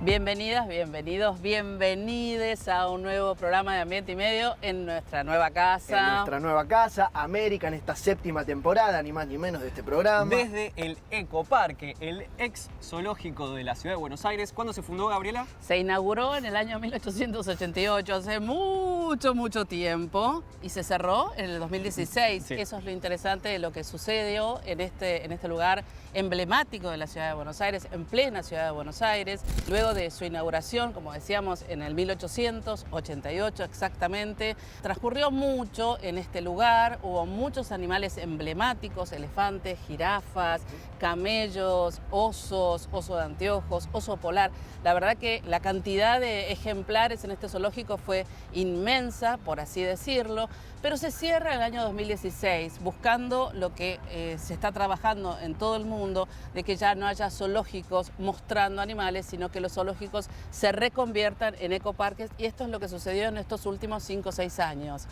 Bienvenidas, bienvenidos, bienvenides a un nuevo programa de Ambiente y Medio en nuestra nueva casa. En nuestra nueva casa, América, en esta 7ª temporada, ni más ni menos, de este programa. Desde el Ecoparque, el ex zoológico de la ciudad de Buenos Aires. ¿Cuándo se fundó, Gabriela? Se inauguró en el año 1888, hace mucho tiempo, y se cerró en el 2016. Sí. Eso es lo interesante de lo que sucedió en este lugar emblemático de la ciudad de Buenos Aires, en plena ciudad de Buenos Aires. Luego de su inauguración, como decíamos, en el 1888 exactamente, transcurrió mucho en este lugar, hubo muchos animales emblemáticos, elefantes, jirafas, camellos, osos, oso de anteojos, oso polar. La verdad que la cantidad de ejemplares en este zoológico fue inmensa, por así decirlo, pero se cierra el año 2016 buscando lo que se está trabajando en todo el mundo, de que ya no haya zoológicos mostrando animales, sino que los zoológicos se reconviertan en ecoparques, y esto es lo que sucedió en estos últimos 5 o 6 años.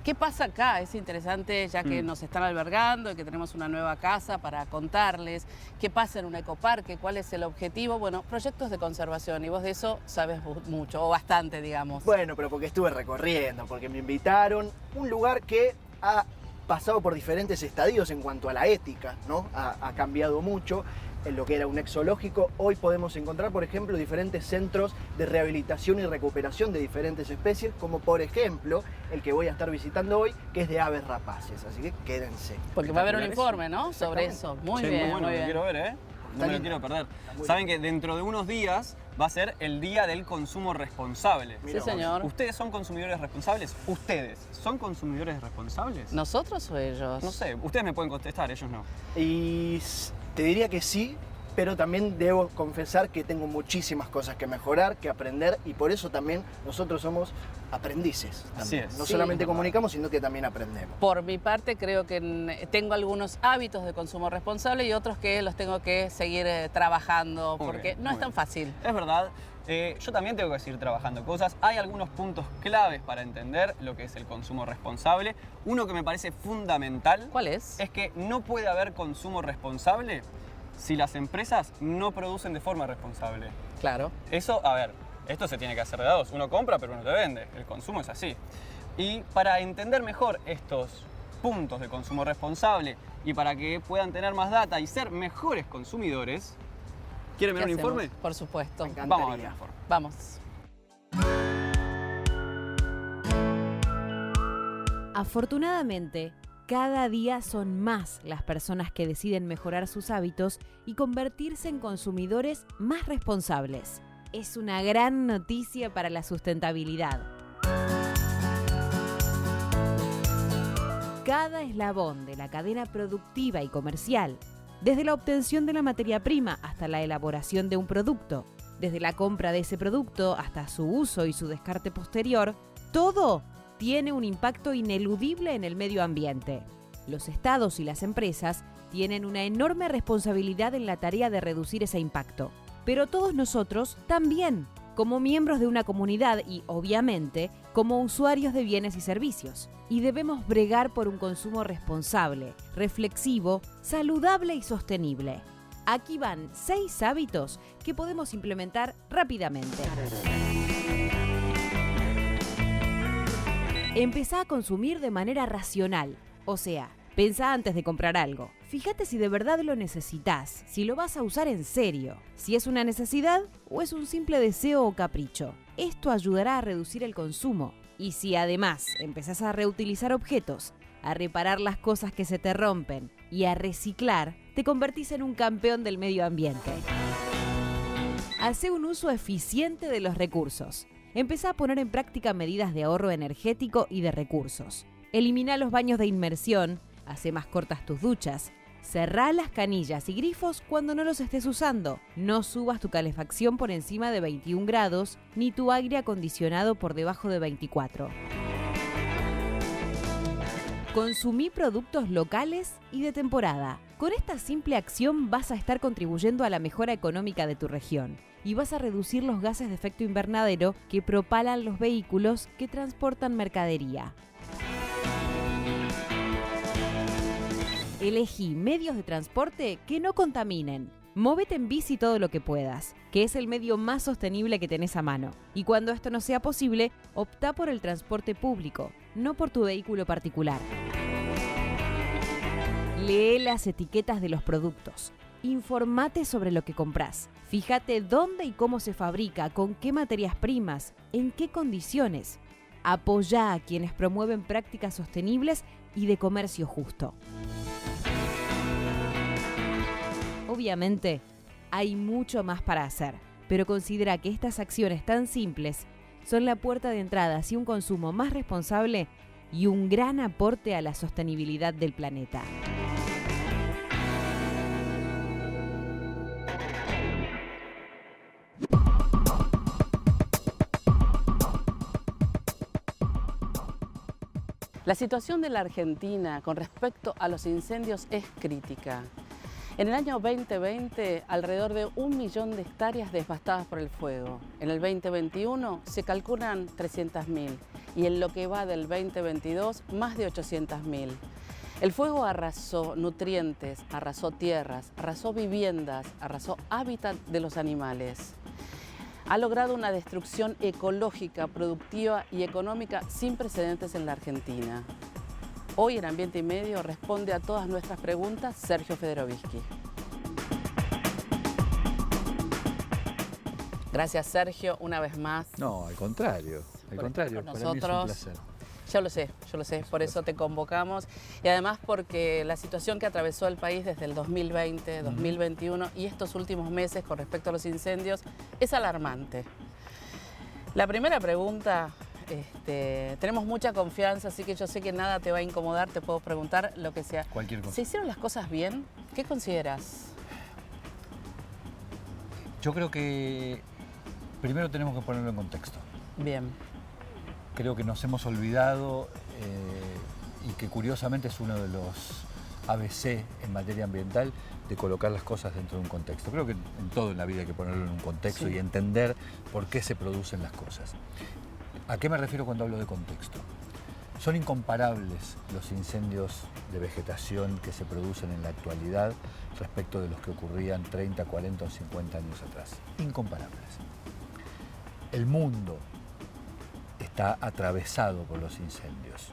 ¿Qué pasa acá? Es interesante, ya que nos están albergando y que tenemos una nueva casa, para contarles qué pasa en un ecoparque, cuál es el objetivo. Bueno, proyectos de conservación, y vos de eso sabes mucho, o bastante, digamos. Bueno, pero porque estuve recorriendo, porque me invitaron. Un lugar que ha pasado por diferentes estadios en cuanto a la ética, ¿no? Ha cambiado mucho. En lo que era un ex zoológico, hoy podemos encontrar, por ejemplo, diferentes centros de rehabilitación y recuperación de diferentes especies, como por ejemplo el que voy a estar visitando hoy, que es de aves rapaces, así que quédense. Porque va a haber un informe, ¿no?, sobre eso. Muy bien, muy bueno, muy bien. Lo quiero ver, ¿eh? No me lo quiero perder. Saben que dentro de unos días va a ser el Día del Consumo Responsable. Sí, señor. ¿Ustedes son consumidores responsables? ¿Ustedes son consumidores responsables? ¿Nosotros o ellos? No sé, ustedes me pueden contestar, ellos no. Y te diría que sí, pero también debo confesar que tengo muchísimas cosas que mejorar, que aprender, y por eso también nosotros somos aprendices. Así es. No solamente comunicamos, sino que también aprendemos. Por mi parte, creo que tengo algunos hábitos de consumo responsable y otros que los tengo que seguir trabajando, porque no es tan fácil. Es verdad. Yo también tengo que seguir trabajando cosas. Hay algunos puntos claves para entender lo que es el consumo responsable. Uno que me parece fundamental. ¿Cuál es? Es que no puede haber consumo responsable si las empresas no producen de forma responsable. Claro. Eso, a ver, esto se tiene que hacer de dos. Uno compra, pero uno te vende. El consumo es así. Y para entender mejor estos puntos de consumo responsable y para que puedan tener más data y ser mejores consumidores, ¿quieren ver un informe? Por supuesto. Vamos a ver un informe. Vamos. Afortunadamente, cada día son más las personas que deciden mejorar sus hábitos y convertirse en consumidores más responsables. Es una gran noticia para la sustentabilidad. Cada eslabón de la cadena productiva y comercial, desde la obtención de la materia prima hasta la elaboración de un producto, desde la compra de ese producto hasta su uso y su descarte posterior, todo tiene un impacto ineludible en el medio ambiente. Los estados y las empresas tienen una enorme responsabilidad en la tarea de reducir ese impacto. Pero todos nosotros también, como miembros de una comunidad y, obviamente, como usuarios de bienes y servicios. Y debemos bregar por un consumo responsable, reflexivo, saludable y sostenible. Aquí van 6 hábitos que podemos implementar rápidamente. Empezá a consumir de manera racional, o sea, pensá antes de comprar algo. Fíjate si de verdad lo necesitas, si lo vas a usar en serio, si es una necesidad o es un simple deseo o capricho. Esto ayudará a reducir el consumo. Y si además empezás a reutilizar objetos, a reparar las cosas que se te rompen y a reciclar, te convertís en un campeón del medio ambiente. Hacé un uso eficiente de los recursos. Empezá a poner en práctica medidas de ahorro energético y de recursos. Elimina los baños de inmersión, hacé más cortas tus duchas, cerrá las canillas y grifos cuando no los estés usando. No subas tu calefacción por encima de 21 grados ni tu aire acondicionado por debajo de 24. Consumí productos locales y de temporada. Con esta simple acción vas a estar contribuyendo a la mejora económica de tu región y vas a reducir los gases de efecto invernadero que propalan los vehículos que transportan mercadería. Elegí medios de transporte que no contaminen. Móvete en bici todo lo que puedas, que es el medio más sostenible que tenés a mano. Y cuando esto no sea posible, optá por el transporte público, no por tu vehículo particular. Lee las etiquetas de los productos. Informate sobre lo que comprás. Fíjate dónde y cómo se fabrica, con qué materias primas, en qué condiciones. Apoyá a quienes promueven prácticas sostenibles y de comercio justo. Obviamente, hay mucho más para hacer, pero considera que estas acciones tan simples son la puerta de entrada hacia un consumo más responsable y un gran aporte a la sostenibilidad del planeta. La situación de la Argentina con respecto a los incendios es crítica. En el año 2020, alrededor de 1 millón de hectáreas devastadas por el fuego. En el 2021 se calculan 300.000 y en lo que va del 2022, más de 800.000. El fuego arrasó nutrientes, arrasó tierras, arrasó viviendas, arrasó hábitat de los animales. Ha logrado una destrucción ecológica, productiva y económica sin precedentes en la Argentina. Hoy en Ambiente y Medio responde a todas nuestras preguntas Sergio Federovisky. Gracias, Sergio, una vez más. No, al contrario, para mí es un placer. Yo lo sé, por eso te convocamos y además porque la situación que atravesó el país desde el 2020, 2021 y estos últimos meses con respecto a los incendios es alarmante. La primera pregunta, tenemos mucha confianza, así que yo sé que nada te va a incomodar, te puedo preguntar lo que sea. Cualquier cosa. ¿Se hicieron las cosas bien? ¿Qué consideras? Yo creo que primero tenemos que ponerlo en contexto. Bien. Creo que nos hemos olvidado y que curiosamente es uno de los ABC en materia ambiental de colocar las cosas dentro de un contexto. Creo que en todo en la vida hay que ponerlo en un contexto y entender por qué se producen las cosas. ¿A qué me refiero cuando hablo de contexto? Son incomparables los incendios de vegetación que se producen en la actualidad respecto de los que ocurrían 30, 40 o 50 años atrás. Incomparables. El mundo está atravesado por los incendios.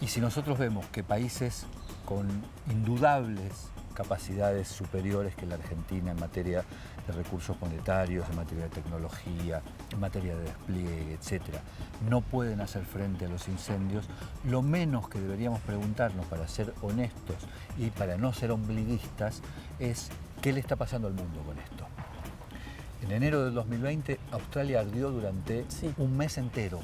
Y si nosotros vemos que países con indudables capacidades superiores que la Argentina en materia de recursos monetarios, en materia de tecnología, en materia de despliegue, etcétera, no pueden hacer frente a los incendios, lo menos que deberíamos preguntarnos para ser honestos y para no ser ombliguistas es ¿qué le está pasando al mundo con esto? En enero del 2020 Australia ardió durante un mes entero.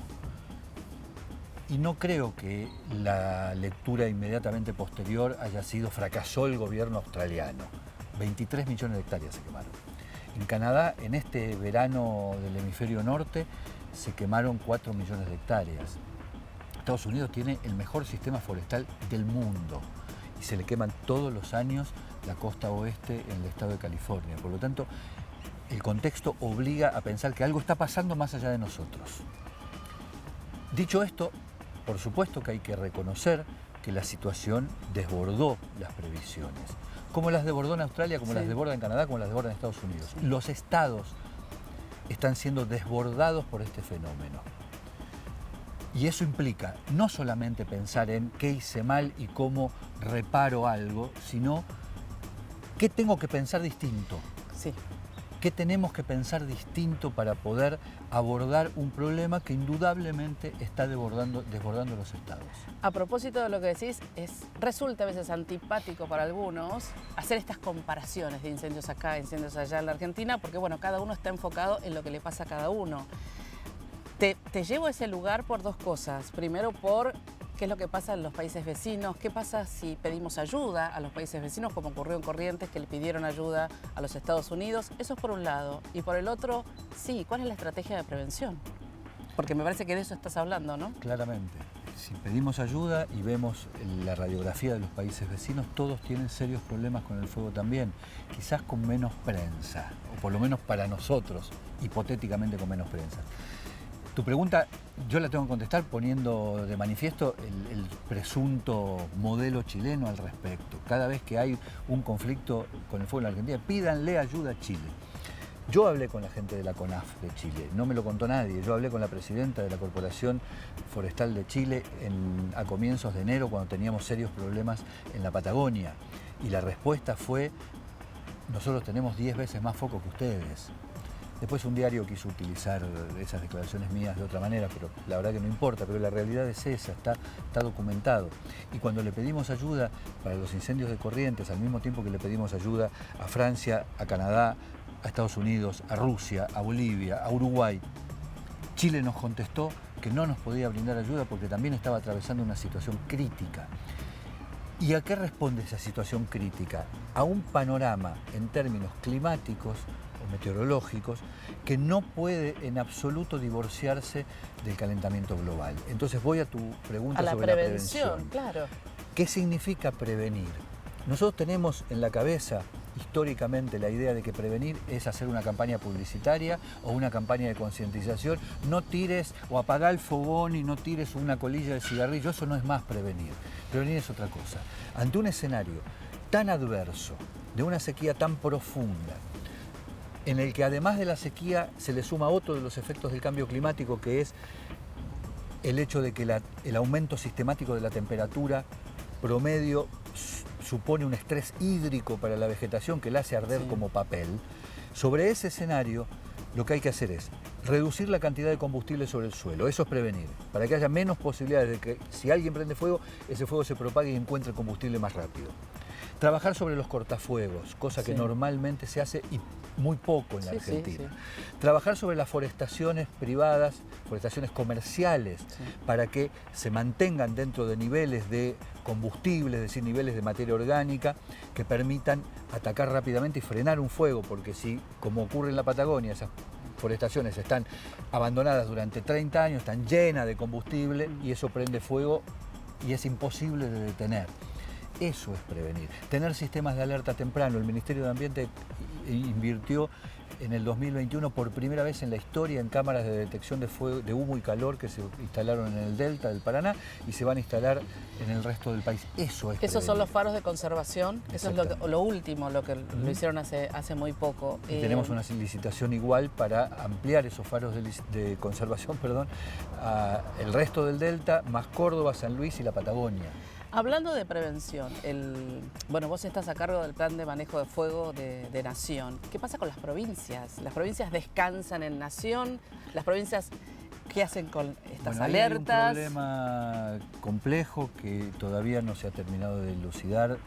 Y no creo que la lectura inmediatamente posterior haya sido fracasó el gobierno australiano. 23 millones de hectáreas se quemaron. En Canadá, en este verano del hemisferio norte, se quemaron 4 millones de hectáreas. Estados Unidos tiene el mejor sistema forestal del mundo y se le queman todos los años la costa oeste en el estado de California. Por lo tanto, el contexto obliga a pensar que algo está pasando más allá de nosotros. Dicho esto, por supuesto que hay que reconocer que la situación desbordó las previsiones, como las desbordó en Australia, como las desborda en Canadá, como las desborda en Estados Unidos. Los estados están siendo desbordados por este fenómeno. Y eso implica no solamente pensar en qué hice mal y cómo reparo algo, sino qué tengo que pensar distinto. Sí. ¿Qué tenemos que pensar distinto para poder abordar un problema que indudablemente está desbordando los estados? A propósito de lo que decís, resulta a veces antipático para algunos hacer estas comparaciones de incendios acá, incendios allá en la Argentina, porque bueno, cada uno está enfocado en lo que le pasa a cada uno. Te llevo a ese lugar por dos cosas. Primero, por qué es lo que pasa en los países vecinos, qué pasa si pedimos ayuda a los países vecinos, como ocurrió en Corrientes, que le pidieron ayuda a los Estados Unidos. Eso es por un lado. Y por el otro, sí, ¿cuál es la estrategia de prevención? Porque me parece que de eso estás hablando, ¿no? Claramente. Si pedimos ayuda y vemos la radiografía de los países vecinos, todos tienen serios problemas con el fuego también, quizás con menos prensa, o por lo menos para nosotros, hipotéticamente con menos prensa. Tu pregunta yo la tengo que contestar poniendo de manifiesto el presunto modelo chileno al respecto. Cada vez que hay un conflicto con el fuego en la Argentina, pídanle ayuda a Chile. Yo hablé con la gente de la CONAF de Chile, no me lo contó nadie. Yo hablé con la presidenta de la Corporación Forestal de Chile a comienzos de enero, cuando teníamos serios problemas en la Patagonia. Y la respuesta fue: nosotros tenemos 10 veces más foco que ustedes. Después un diario quiso utilizar esas declaraciones mías de otra manera, pero la verdad que no importa, pero la realidad es esa, está documentado. Y cuando le pedimos ayuda para los incendios de Corrientes, al mismo tiempo que le pedimos ayuda a Francia, a Canadá, a Estados Unidos, a Rusia, a Bolivia, a Uruguay, Chile nos contestó que no nos podía brindar ayuda porque también estaba atravesando una situación crítica. ¿Y a qué responde esa situación crítica? A un panorama en términos climáticos o meteorológicos que no puede en absoluto divorciarse del calentamiento global. Entonces voy a tu pregunta sobre la prevención. Claro. ¿Qué significa prevenir? Nosotros tenemos en la cabeza históricamente la idea de que prevenir es hacer una campaña publicitaria o una campaña de concientización. No tires o apaga el fogón y no tires una colilla de cigarrillo. Eso no es más prevenir. Prevenir es otra cosa. Ante un escenario tan adverso, de una sequía tan profunda, en el que además de la sequía se le suma otro de los efectos del cambio climático, que es el hecho de que el aumento sistemático de la temperatura promedio supone un estrés hídrico para la vegetación que la hace arder como papel. Sobre ese escenario, lo que hay que hacer es reducir la cantidad de combustible sobre el suelo. Eso es prevenir, para que haya menos posibilidades de que si alguien prende fuego, ese fuego se propague y encuentre el combustible más rápido. Trabajar sobre los cortafuegos, cosa que normalmente se hace y muy poco en la Argentina. Trabajar sobre las forestaciones privadas, forestaciones comerciales, para que se mantengan dentro de niveles de combustible, es decir, niveles de materia orgánica que permitan atacar rápidamente y frenar un fuego, porque si, como ocurre en la Patagonia, esas forestaciones están abandonadas durante 30 años, están llenas de combustible y eso prende fuego y es imposible de detener. Eso es prevenir. Tener sistemas de alerta temprano. El Ministerio de Ambiente invirtió en el 2021 por primera vez en la historia en cámaras de detección de fuego, de humo y calor que se instalaron en el delta del Paraná y se van a instalar en el resto del país. Eso es Esos prevenir. son los faros de conservación. Eso es lo último, lo que lo hicieron hace muy poco. Y tenemos una licitación igual para ampliar esos faros de conservación, a el resto del delta, más Córdoba, San Luis y la Patagonia. Hablando de prevención, bueno, vos estás a cargo del plan de manejo de fuego de Nación. ¿Qué pasa con las provincias? ¿Las provincias descansan en Nación? ¿Las provincias qué hacen con estas alertas? Hay un problema complejo que todavía no se ha terminado de dilucidar,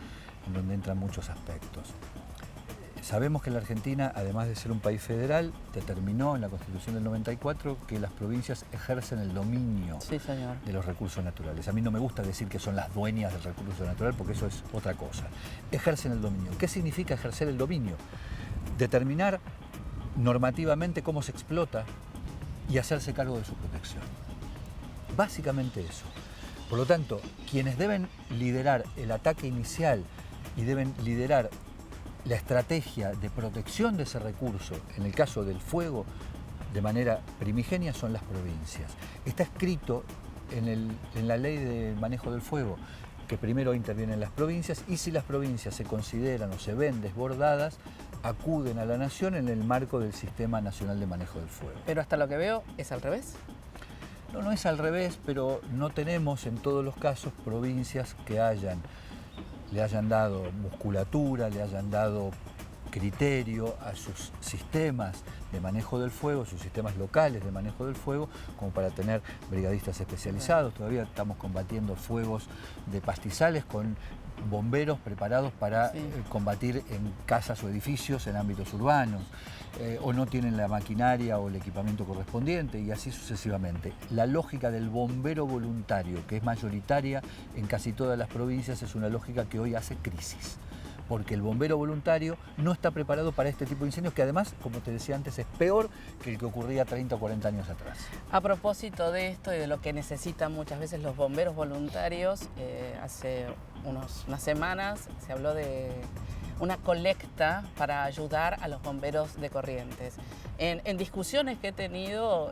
en donde entran muchos aspectos. Sabemos que la Argentina, además de ser un país federal, determinó en la Constitución del 94 que las provincias ejercen el dominio de los recursos naturales. A mí no me gusta decir que son las dueñas del recurso natural porque eso es otra cosa. Ejercen el dominio. ¿Qué significa ejercer el dominio? Determinar normativamente cómo se explota y hacerse cargo de su protección. Básicamente eso. Por lo tanto, quienes deben liderar el ataque inicial y deben liderar la estrategia de protección de ese recurso, en el caso del fuego, de manera primigenia, son las provincias. Está escrito en la ley de manejo del fuego que primero intervienen las provincias y si las provincias se consideran o se ven desbordadas, acuden a la Nación en el marco del Sistema Nacional de Manejo del Fuego. Pero hasta lo que veo es al revés. No, no es al revés, pero no tenemos en todos los casos provincias que le hayan dado musculatura, le hayan dado criterio a sus sistemas de manejo del fuego, sus sistemas locales de manejo del fuego, como para tener brigadistas especializados. Todavía estamos combatiendo fuegos de pastizales con bomberos preparados para combatir en casas o edificios en ámbitos urbanos, o no tienen la maquinaria o el equipamiento correspondiente y así sucesivamente. La lógica del bombero voluntario, que es mayoritaria en casi todas las provincias, es una lógica que hoy hace crisis, porque el bombero voluntario no está preparado para este tipo de incendios, que además, como te decía antes, es peor que el que ocurría 30 o 40 años atrás. A propósito de esto y de lo que necesitan muchas veces los bomberos voluntarios, hace unas semanas se habló de una colecta para ayudar a los bomberos de Corrientes. En discusiones que he tenido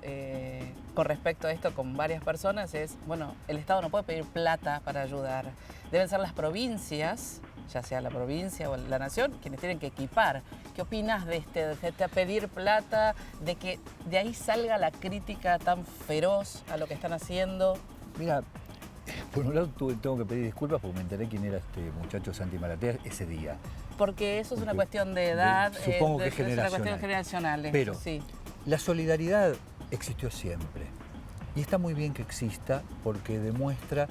con respecto a esto con varias personas es, bueno, el Estado no puede pedir plata para ayudar. Deben ser las provincias, ya sea la provincia o la nación, quienes tienen que equipar. ¿Qué opinas de pedir plata, de que de ahí salga la crítica tan feroz a lo que están haciendo? Mira, por un lado tengo que pedir disculpas porque me enteré quién era este muchacho Santi Maratea ese día. Porque eso es una cuestión de edad, supongo que es una cuestión generacional. Pero sí. La solidaridad existió siempre y está muy bien que exista porque demuestra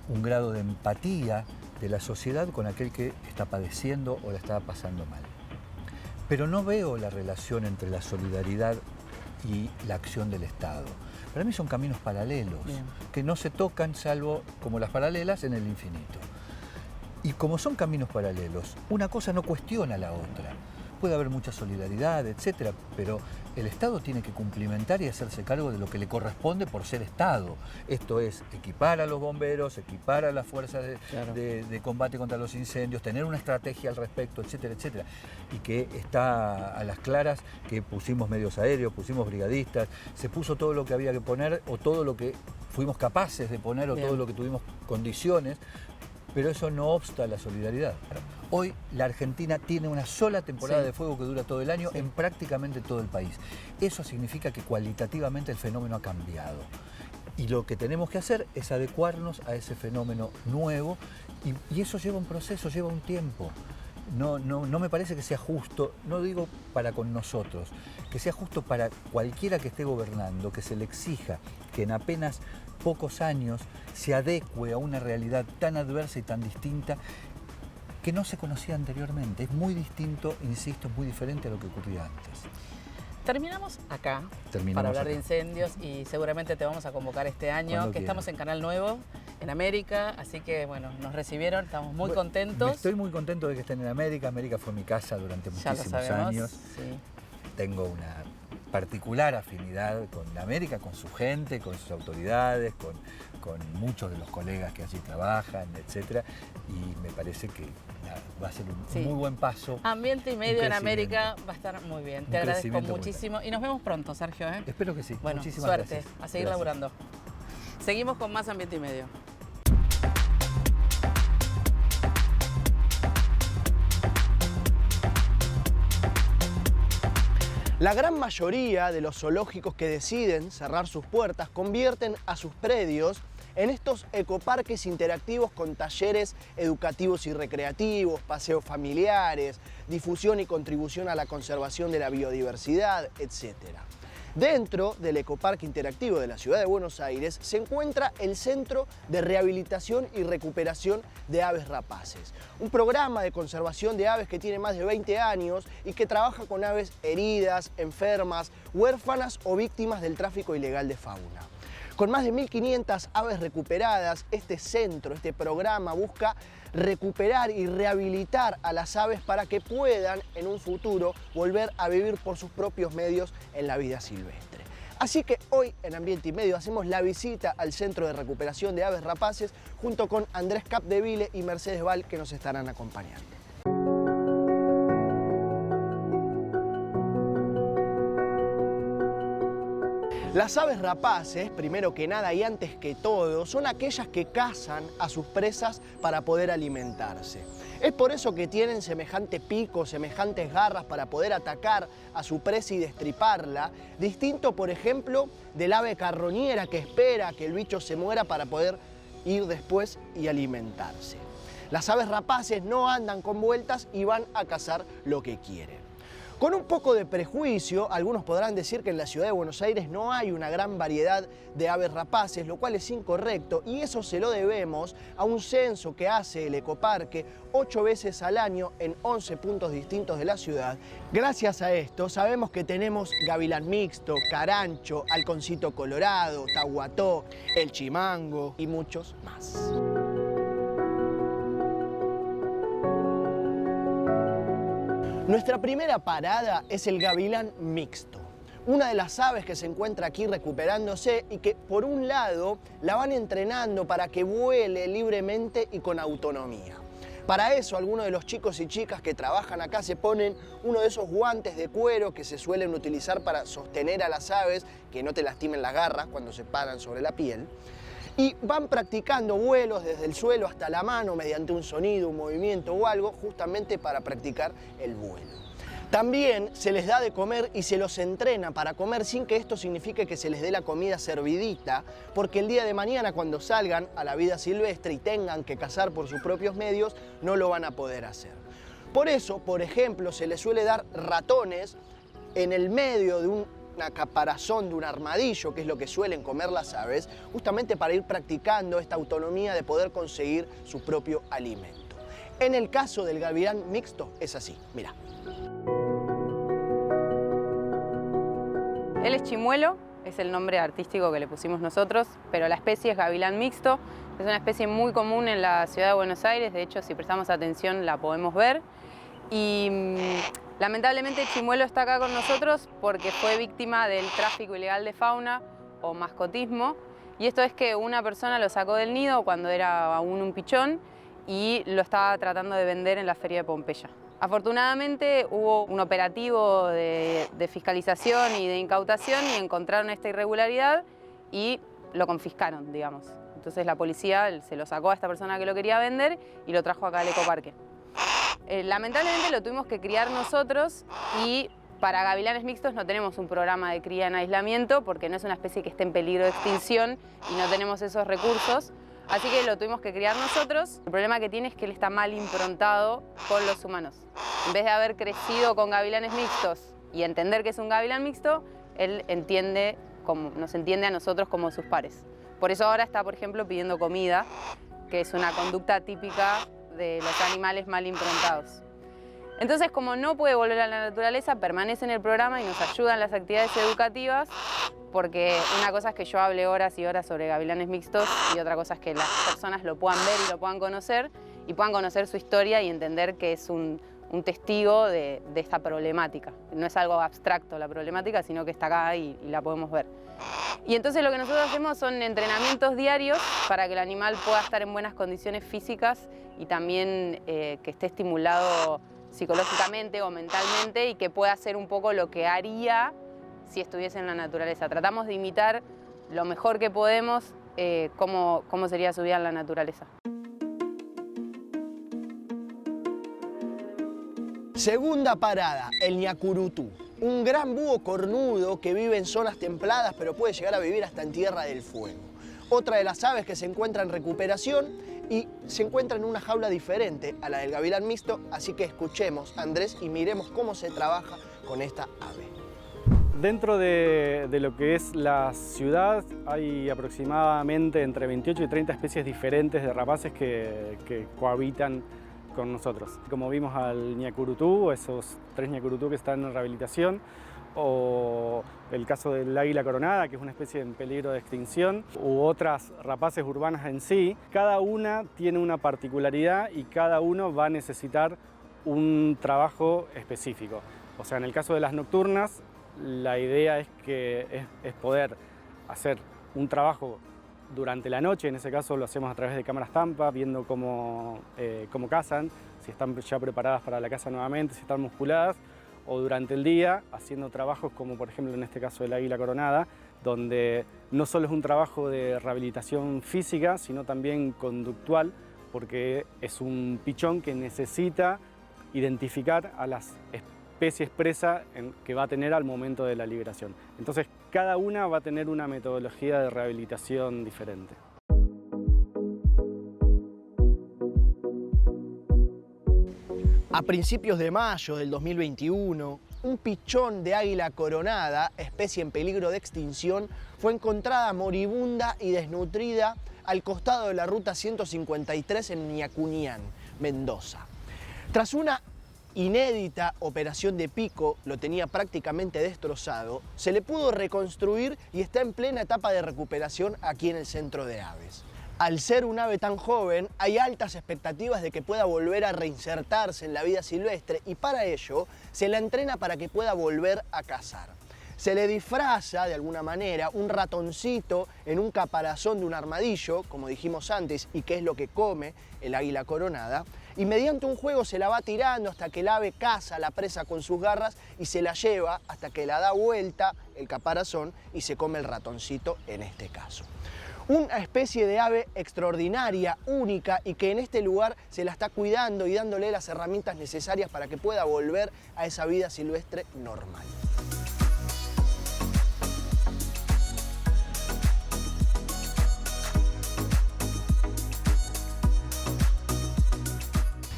un grado de empatía de la sociedad con aquel que está padeciendo o la está pasando mal. Pero no veo la relación entre la solidaridad y la acción del Estado. Para mí son caminos paralelos, bien, que no se tocan salvo como las paralelas en el infinito. Y como son caminos paralelos, una cosa no cuestiona a la otra. Puede haber mucha solidaridad, etcétera, pero el Estado tiene que cumplimentar y hacerse cargo de lo que le corresponde por ser Estado. Esto es equipar a los bomberos, equipar a las fuerzas de combate contra los incendios, tener una estrategia al respecto, etcétera, etcétera. Y que está a las claras que pusimos medios aéreos, pusimos brigadistas, se puso todo lo que había que poner o todo lo que fuimos capaces de poner o todo lo que tuvimos condiciones. Pero eso no obsta la solidaridad. Hoy la Argentina tiene una sola temporada de fuego que dura todo el año en prácticamente todo el país. Eso significa que cualitativamente el fenómeno ha cambiado. Y lo que tenemos que hacer es adecuarnos a ese fenómeno nuevo y eso lleva un proceso, lleva un tiempo. No me parece que sea justo, no digo para con nosotros, que sea justo para cualquiera que esté gobernando, que se le exija que en apenas pocos años se adecue a una realidad tan adversa y tan distinta que no se conocía anteriormente. Es muy distinto, insisto, es muy diferente a lo que ocurría antes. Terminamos acá para hablar de incendios y seguramente te vamos a convocar este año, que estamos en Canal Nuevo, en América, así que bueno, nos recibieron, estamos muy contentos. Estoy muy contento de que estén en América. América fue mi casa durante muchísimos años. Sí. Tengo una particular afinidad con América, con su gente, con sus autoridades, con muchos de los colegas que allí trabajan, etc. Y me parece que va a ser un muy buen paso. Ambiente y medio en América va a estar muy bien. Te agradezco muchísimo y nos vemos pronto, Sergio. Espero que sí. Bueno, muchísimas suerte. Gracias. A seguir laburando. Seguimos con más Ambiente y Medio. La gran mayoría de los zoológicos que deciden cerrar sus puertas convierten a sus predios en estos ecoparques interactivos con talleres educativos y recreativos, paseos familiares, difusión y contribución a la conservación de la biodiversidad, etc. Dentro del ecoparque interactivo de la ciudad de Buenos Aires se encuentra el Centro de Rehabilitación y Recuperación de Aves Rapaces, un programa de conservación de aves que tiene más de 20 años y que trabaja con aves heridas, enfermas, huérfanas o víctimas del tráfico ilegal de fauna. Con más de 1.500 aves recuperadas, este centro, este programa busca recuperar y rehabilitar a las aves para que puedan en un futuro volver a vivir por sus propios medios en la vida silvestre. Así que hoy en Ambiente y Medio hacemos la visita al Centro de Recuperación de Aves Rapaces junto con Andrés Capdeville y Mercedes Val, que nos estarán acompañando. Las aves rapaces, primero que nada y antes que todo, son aquellas que cazan a sus presas para poder alimentarse. Es por eso que tienen semejante pico, semejantes garras para poder atacar a su presa y destriparla, distinto, por ejemplo, del ave carroñera que espera que el bicho se muera para poder ir después y alimentarse. Las aves rapaces no andan con vueltas y van a cazar lo que quieren. Con un poco de prejuicio, algunos podrán decir que en la ciudad de Buenos Aires no hay una gran variedad de aves rapaces, lo cual es incorrecto, y eso se lo debemos a un censo que hace el ecoparque 8 veces al año en 11 puntos distintos de la ciudad. Gracias a esto sabemos que tenemos gavilán mixto, carancho, halconcito colorado, tahuató, el chimango y muchos más. Nuestra primera parada es el gavilán mixto, una de las aves que se encuentra aquí recuperándose y que por un lado la van entrenando para que vuele libremente y con autonomía. Para eso, algunos de los chicos y chicas que trabajan acá se ponen uno de esos guantes de cuero que se suelen utilizar para sostener a las aves, que no te lastimen las garras cuando se paran sobre la piel. Y van practicando vuelos desde el suelo hasta la mano mediante un sonido, un movimiento o algo, justamente para practicar el vuelo. También se les da de comer y se los entrena para comer sin que esto signifique que se les dé la comida servidita, porque el día de mañana cuando salgan a la vida silvestre y tengan que cazar por sus propios medios, no lo van a poder hacer. Por eso, por ejemplo, se les suele dar ratones en el medio de una caparazón de un armadillo, que es lo que suelen comer las aves, justamente para ir practicando esta autonomía de poder conseguir su propio alimento. En el caso del gavilán mixto es así, mira. Él es chimuelo, es el nombre artístico que le pusimos nosotros, pero la especie es gavilán mixto. Es una especie muy común en la ciudad de Buenos Aires, de hecho si prestamos atención la podemos ver. Y lamentablemente Chimuelo está acá con nosotros porque fue víctima del tráfico ilegal de fauna o mascotismo. Y esto es que una persona lo sacó del nido cuando era aún un pichón y lo estaba tratando de vender en la feria de Pompeya. Afortunadamente hubo un operativo de fiscalización y de incautación y encontraron esta irregularidad y lo confiscaron, digamos. Entonces la policía se lo sacó a esta persona que lo quería vender y lo trajo acá al ecoparque. Lamentablemente lo tuvimos que criar nosotros y para gavilanes mixtos no tenemos un programa de cría en aislamiento porque no es una especie que esté en peligro de extinción y no tenemos esos recursos. Así que lo tuvimos que criar nosotros. El problema que tiene es que él está mal improntado con los humanos. En vez de haber crecido con gavilanes mixtos y entender que es un gavilán mixto, él nos entiende a nosotros como sus pares. Por eso ahora está, por ejemplo, pidiendo comida, que es una conducta típica de los animales mal improntados. Entonces, como no puede volver a la naturaleza, permanece en el programa y nos ayuda en las actividades educativas, porque una cosa es que yo hable horas y horas sobre gavilanes mixtos y otra cosa es que las personas lo puedan ver y lo puedan conocer su historia y entender que es un testigo de esta problemática. No es algo abstracto la problemática, sino que está acá y la podemos ver. Y entonces lo que nosotros hacemos son entrenamientos diarios para que el animal pueda estar en buenas condiciones físicas y también que esté estimulado psicológicamente o mentalmente y que pueda hacer un poco lo que haría si estuviese en la naturaleza. Tratamos de imitar lo mejor que podemos cómo sería su vida en la naturaleza. Segunda parada, el ñacurutú. Un gran búho cornudo que vive en zonas templadas pero puede llegar a vivir hasta en Tierra del Fuego. Otra de las aves que se encuentra en recuperación y se encuentra en una jaula diferente a la del gavilán mixto, así que escuchemos, Andrés, y miremos cómo se trabaja con esta ave. Dentro de lo que es la ciudad hay aproximadamente entre 28 y 30 especies diferentes de rapaces que cohabitan con nosotros. Como vimos al ñacurutú, esos 3 ñacurutú que están en rehabilitación, o el caso del águila coronada, que es una especie en peligro de extinción, u otras rapaces urbanas en sí, cada una tiene una particularidad y cada uno va a necesitar un trabajo específico. O sea, en el caso de las nocturnas, la idea es poder hacer un trabajo durante la noche, en ese caso lo hacemos a través de cámaras Tampa, viendo cómo cazan, si están ya preparadas para la caza nuevamente, si están musculadas, o durante el día haciendo trabajos como por ejemplo en este caso del águila coronada, donde no solo es un trabajo de rehabilitación física, sino también conductual, porque es un pichón que necesita identificar a las especies presa que va a tener al momento de la liberación. Entonces, cada una va a tener una metodología de rehabilitación diferente. A principios de mayo del 2021, un pichón de águila coronada, especie en peligro de extinción, fue encontrada moribunda y desnutrida al costado de la ruta 153 en Ñacunián, Mendoza. Tras una inédita operación de pico, lo tenía prácticamente destrozado, se le pudo reconstruir y está en plena etapa de recuperación aquí en el Centro de Aves. Al ser un ave tan joven, hay altas expectativas de que pueda volver a reinsertarse en la vida silvestre y para ello se la entrena para que pueda volver a cazar. Se le disfraza de alguna manera un ratoncito en un caparazón de un armadillo, como dijimos antes, y que es lo que come el águila coronada, y mediante un juego se la va tirando hasta que el ave caza a la presa con sus garras y se la lleva hasta que la da vuelta el caparazón y se come el ratoncito en este caso. Una especie de ave extraordinaria, única, y que en este lugar se la está cuidando y dándole las herramientas necesarias para que pueda volver a esa vida silvestre normal.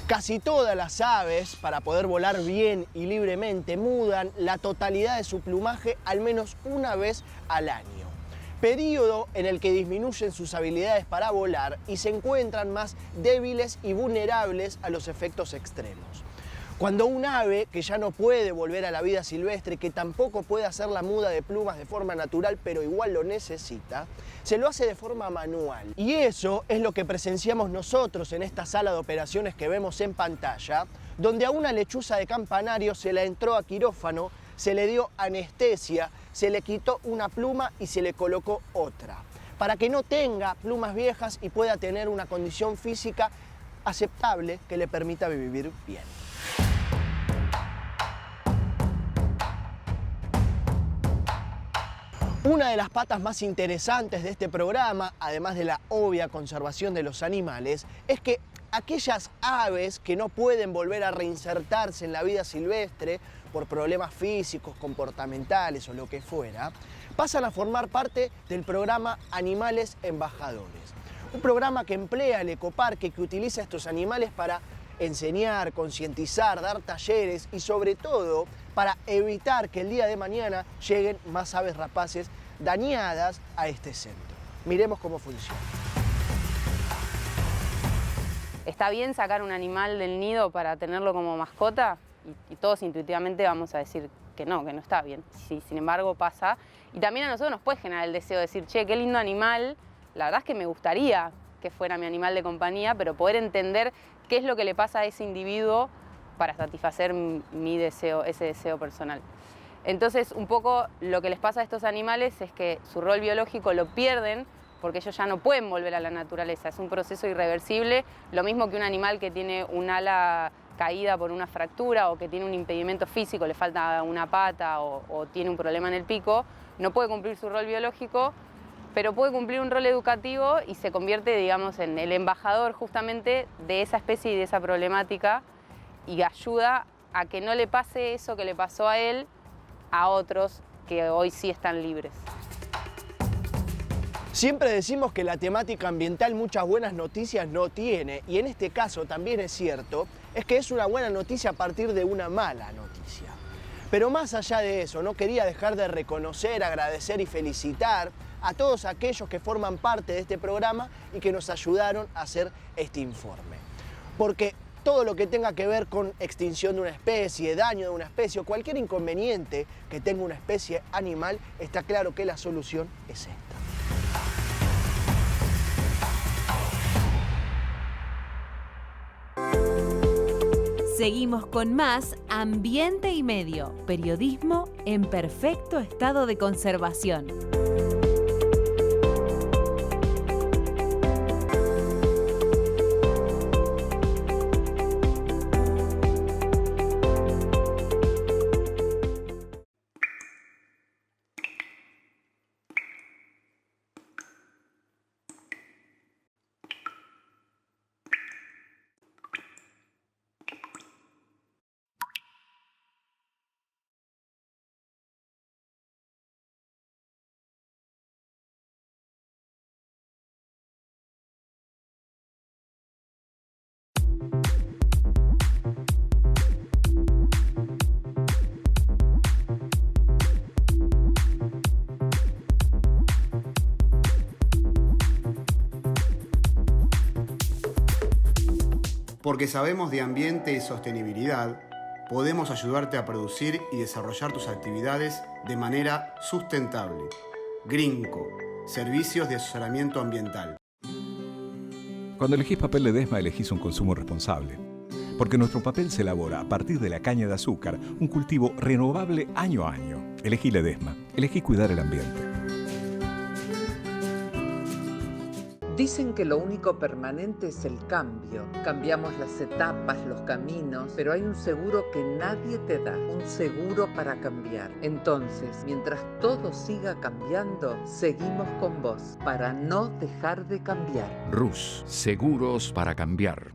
Casi todas las aves, para poder volar bien y libremente, mudan la totalidad de su plumaje al menos una vez al año. Período en el que disminuyen sus habilidades para volar y se encuentran más débiles y vulnerables a los efectos extremos. Cuando un ave que ya no puede volver a la vida silvestre, que tampoco puede hacer la muda de plumas de forma natural, pero igual lo necesita, se lo hace de forma manual. Y eso es lo que presenciamos nosotros en esta sala de operaciones que vemos en pantalla, donde a una lechuza de campanario se la entró a quirófano, se le dio anestesia, se le quitó una pluma y se le colocó otra, para que no tenga plumas viejas y pueda tener una condición física aceptable que le permita vivir bien. Una de las patas más interesantes de este programa, además de la obvia conservación de los animales, es que aquellas aves que no pueden volver a reinsertarse en la vida silvestre por problemas físicos, comportamentales o lo que fuera, pasan a formar parte del programa Animales Embajadores. Un programa que emplea el ecoparque, que utiliza estos animales para enseñar, concientizar, dar talleres y sobre todo para evitar que el día de mañana lleguen más aves rapaces dañadas a este centro. Miremos cómo funciona. ¿Está bien sacar un animal del nido para tenerlo como mascota? Y todos intuitivamente vamos a decir que no está bien. Sí, sin embargo pasa. Y también a nosotros nos puede generar el deseo de decir, che, qué lindo animal, la verdad es que me gustaría que fuera mi animal de compañía, pero poder entender qué es lo que le pasa a ese individuo para satisfacer mi deseo, ese deseo personal. Entonces, un poco lo que les pasa a estos animales es que su rol biológico lo pierden porque ellos ya no pueden volver a la naturaleza. Es un proceso irreversible, lo mismo que un animal que tiene un ala caída por una fractura o que tiene un impedimento físico, le falta una pata o tiene un problema en el pico, no puede cumplir su rol biológico, pero puede cumplir un rol educativo y se convierte, digamos, en el embajador justamente de esa especie y de esa problemática y ayuda a que no le pase eso que le pasó a él a otros que hoy sí están libres. Siempre decimos que la temática ambiental muchas buenas noticias no tiene, y en este caso también es cierto, es que es una buena noticia a partir de una mala noticia. Pero más allá de eso, no quería dejar de reconocer, agradecer y felicitar a todos aquellos que forman parte de este programa y que nos ayudaron a hacer este informe. Porque todo lo que tenga que ver con extinción de una especie, daño de una especie o cualquier inconveniente que tenga una especie animal, está claro que la solución es esta. Seguimos con más Ambiente y Medio, periodismo en perfecto estado de conservación. Porque sabemos de ambiente y sostenibilidad, podemos ayudarte a producir y desarrollar tus actividades de manera sustentable. Greenco, servicios de asesoramiento ambiental. Cuando elegís papel Ledesma, elegís un consumo responsable. porque nuestro papel se elabora a partir de la caña de azúcar, un cultivo renovable año a año. Elegí Ledesma, elegí cuidar el ambiente. Dicen que lo único permanente es el cambio. Cambiamos las etapas, los caminos, pero hay un seguro que nadie te da, un seguro para cambiar. Entonces, mientras todo siga cambiando, seguimos con vos, para no dejar de cambiar. Rus, seguros para cambiar.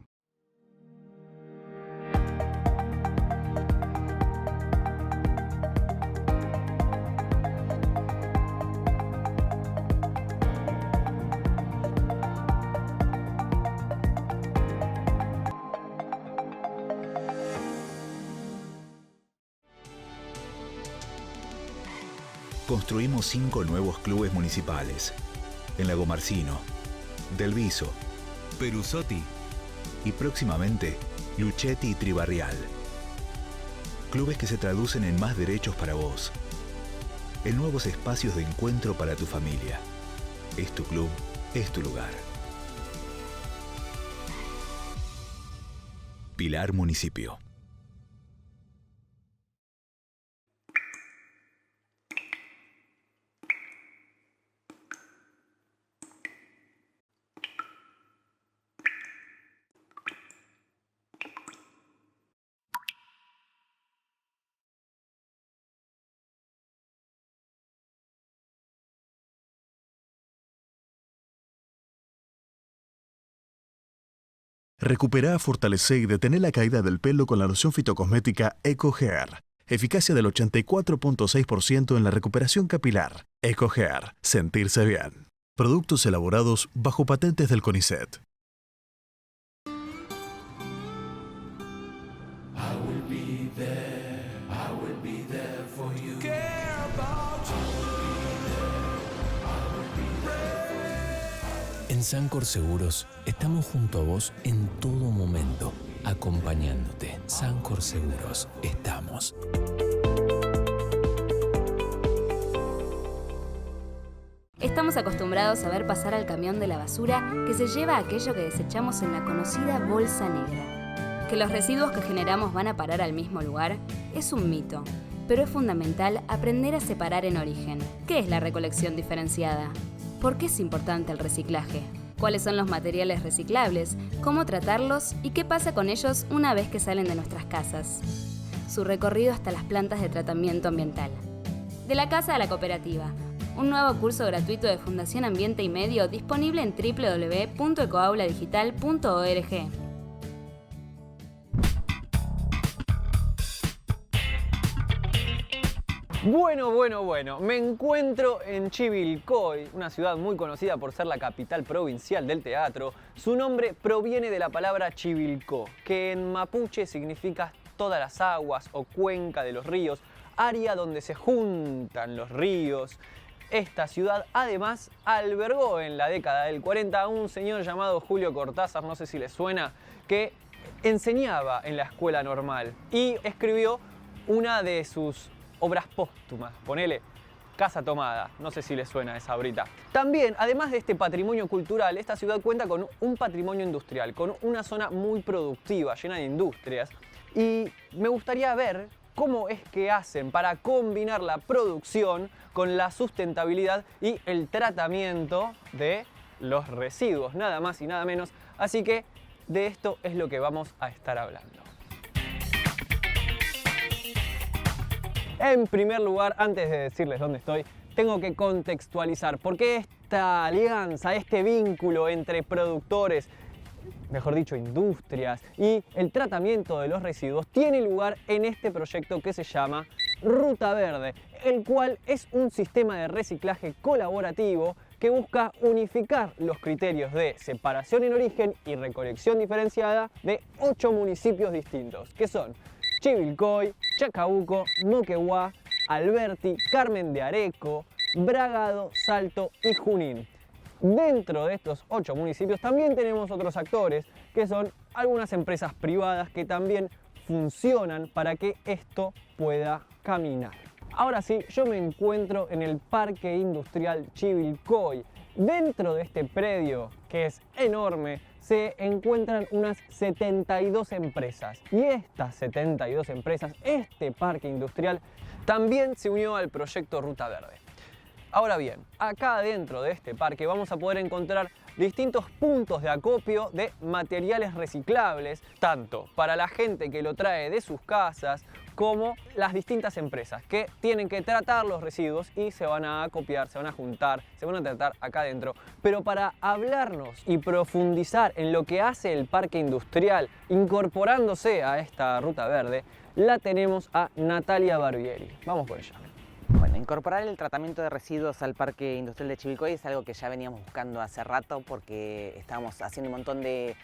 Construimos 5 nuevos clubes municipales. En Lagomarcino, Del Viso, Perusotti y próximamente Luchetti y Tribarrial. Clubes que se traducen en más derechos para vos. En nuevos espacios de encuentro para tu familia. Es tu club, es tu lugar. Pilar Municipio. Recuperá, fortalecé y detener la caída del pelo con la loción fitocosmética Eco Hair. Eficacia del 84.6% en la recuperación capilar. Eco Hair. Sentirse bien. Productos elaborados bajo patentes del CONICET. En Sancor Seguros estamos junto a vos en todo momento, acompañándote. Sancor Seguros, estamos. Estamos acostumbrados a ver pasar al camión de la basura que se lleva aquello que desechamos en la conocida bolsa negra. Que los residuos que generamos van a parar al mismo lugar es un mito, pero es fundamental aprender a separar en origen. ¿Qué es la recolección diferenciada? ¿Por qué es importante el reciclaje? ¿Cuáles son los materiales reciclables? ¿Cómo tratarlos? ¿Y qué pasa con ellos una vez que salen de nuestras casas? Su recorrido hasta las plantas de tratamiento ambiental. De la casa a la cooperativa. Un nuevo curso gratuito de Fundación Ambiente y Medio disponible en www.ecoauladigital.org. Bueno, me encuentro en Chivilcoy, una ciudad muy conocida por ser la capital provincial del teatro. Su nombre proviene de la palabra Chivilcó, que en mapuche significa todas las aguas o cuenca de los ríos, área donde se juntan los ríos. Esta ciudad además albergó en la década del 40 a un señor llamado Julio Cortázar, no sé si les suena, que enseñaba en la escuela normal y escribió una de sus obras póstumas, ponele Casa Tomada, no sé si les suena esa ahorita. También, además de este patrimonio cultural, esta ciudad cuenta con un patrimonio industrial, con una zona muy productiva, llena de industrias, y me gustaría ver cómo es que hacen para combinar la producción con la sustentabilidad y el tratamiento de los residuos, nada más y nada menos, así que de esto es lo que vamos a estar hablando. En primer lugar, antes de decirles dónde estoy, tengo que contextualizar por qué esta alianza, este vínculo entre productores, mejor dicho, industrias y el tratamiento de los residuos tiene lugar en este proyecto que se llama Ruta Verde, el cual es un sistema de reciclaje colaborativo que busca unificar los criterios de separación en origen y recolección diferenciada de 8 municipios distintos, que son Chivilcoy, Chacabuco, Moquegua, Alberti, Carmen de Areco, Bragado, Salto y Junín. Dentro de estos 8 municipios también tenemos otros actores, que son algunas empresas privadas que también funcionan para que esto pueda caminar. Ahora sí, yo me encuentro en el Parque Industrial Chivilcoy. Dentro de este predio, que es enorme, se encuentran unas 72 empresas. Y estas 72 empresas, este parque industrial, también se unió al proyecto Ruta Verde. Ahora bien, acá dentro de este parque vamos a poder encontrar distintos puntos de acopio de materiales reciclables, tanto para la gente que lo trae de sus casas, como las distintas empresas que tienen que tratar los residuos y se van a acopiar, se van a juntar, se van a tratar acá adentro. Pero para hablarnos y profundizar en lo que hace el parque industrial incorporándose a esta Ruta Verde, la tenemos a Natalia Barbieri. Vamos con ella. Bueno, incorporar el tratamiento de residuos al Parque Industrial de Chivilcoy es algo que ya veníamos buscando hace rato porque estábamos haciendo un montón de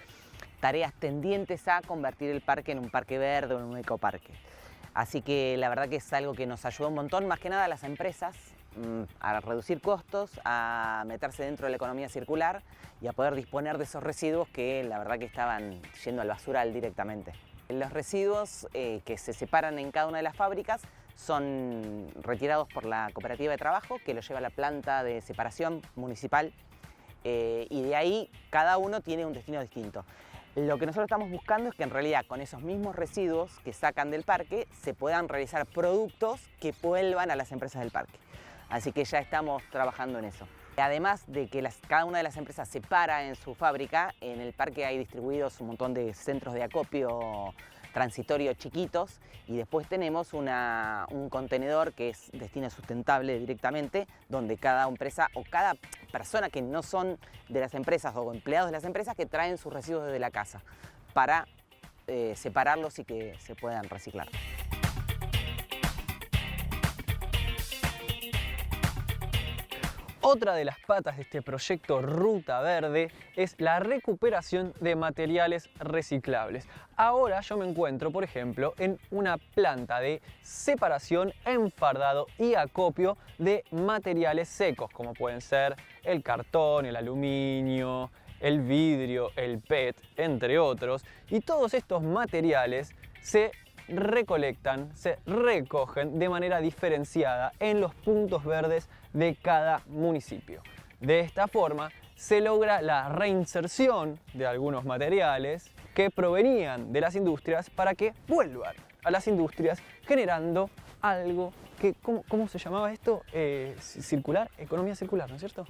tareas tendientes a convertir el parque en un parque verde o en un ecoparque. Así que la verdad que es algo que nos ayudó un montón, más que nada a las empresas, a reducir costos, a meterse dentro de la economía circular y a poder disponer de esos residuos que la verdad que estaban yendo al basural directamente. Los residuos que se separan en cada una de las fábricas son retirados por la cooperativa de trabajo que los lleva a la planta de separación municipal y de ahí cada uno tiene un destino distinto. Lo que nosotros estamos buscando es que en realidad con esos mismos residuos que sacan del parque se puedan realizar productos que vuelvan a las empresas del parque. Así que ya estamos trabajando en eso. Además de que cada una de las empresas separa en su fábrica, en el parque hay distribuidos un montón de centros de acopio transitorio chiquitos y después tenemos un contenedor que es destino sustentable directamente, donde cada empresa o cada persona que no son de las empresas o empleados de las empresas que traen sus residuos desde la casa para separarlos y que se puedan reciclar. Otra de las patas de este proyecto Ruta Verde es la recuperación de materiales reciclables. Ahora yo me encuentro, por ejemplo, en una planta de separación, enfardado y acopio de materiales secos, como pueden ser el cartón, el aluminio, el vidrio, el PET, entre otros. Y todos estos materiales se recolectan, se recogen de manera diferenciada en los puntos verdes de cada municipio. De esta forma se logra la reinserción de algunos materiales que provenían de las industrias para que vuelvan a las industrias generando algo que, ¿cómo se llamaba esto? Circular, economía circular, ¿no es cierto?